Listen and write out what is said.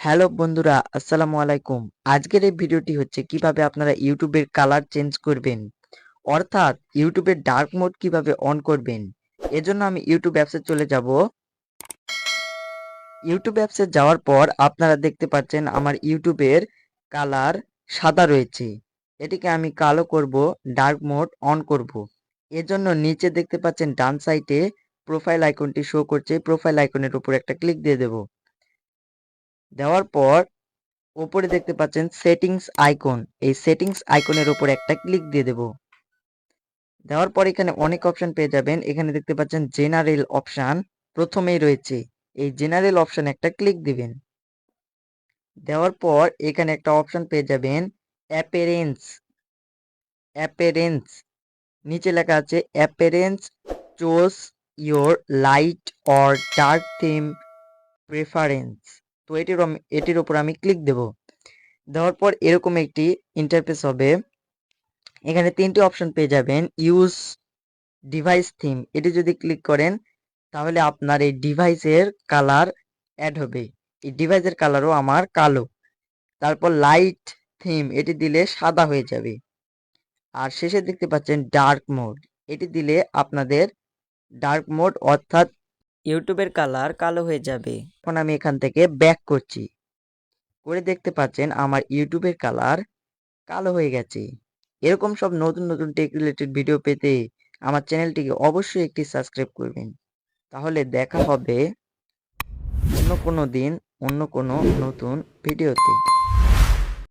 Hello বন্ধুরা, আসসালামু আলাইকুম। আজকের এই ভিডিওটি হচ্ছে কিভাবে আপনারা ইউটিউবের কালার চেঞ্জ করবেন, অর্থাৎ ইউটিউবের ডার্ক মোড কিভাবে অন করবেন। এজন্য আমি ইউটিউব অ্যাপসে চলে যাব। ইউটিউব অ্যাপসে যাওয়ার পর আপনারা দেখতে পাচ্ছেন আমার ইউটিউবের কালার সাদা রয়েছে। এটিকে আমি কালো করব, ডার্ক মোড অন করব। এজন্য নিচে দেখতে পাচ্ছেন ডান সাইডে প্রোফাইল আইকনটি শো করছে। প্রোফাইল আইকনের উপর একটা ক্লিক দিয়ে দেব। দেওয়ার পর উপরে দেখতে পাচ্ছেন সেটিংস আইকন, এই সেটিংস আইকনের উপর একটা ক্লিক দিয়ে দেব। দেওয়ার পর এখানে অনেক অপশন পেয়ে যাবেন। এখানে দেখতে পাচ্ছেন জেনারেল অপশন প্রথমেই রয়েছে, এই জেনারেল অপশনে একটা ক্লিক দিবেন। দেওয়ার পর এখানে একটা অপশন পেয়ে যাবেন অ্যাপিয়ারেন্স। অ্যাপিয়ারেন্স নিচে লেখা আছে appearance choose your light or dark theme preference. তো এটির উপর আমি ক্লিক দেব। দেওয়ার পর এরকম একটি ইন্টারফেস হবে। এখানে তিনটি অপশন পেয়ে যাবেন। ইউজ ডিভাইস থিম, এটি যদি ক্লিক করেন তাহলে আপনার এই ডিভাইসের কালার অ্যাড হবে। এই ডিভাইসের কালারও আমার কালো। তারপর লাইট থিম, এটি দিলে সাদা হয়ে যাবে। আর শেষে দেখতে পাচ্ছেন ডার্ক মোড, এটি দিলে আপনাদের ডার্ক মোড অর্থাৎ ইউটিউবের কালার কালো হয়ে যাবে। এখন আমি এখান থেকে ব্যাক করছি, করে দেখতে পাচ্ছেন আমার ইউটিউবের কালার কালো হয়ে গেছে। এরকম সব নতুন নতুন টেক রিলেটেড ভিডিও পেতে আমার চ্যানেলটিকে অবশ্যই একটি সাবস্ক্রাইব করবেন। তাহলে দেখা হবে অন্য কোনো দিন অন্য কোনো নতুন ভিডিওতে।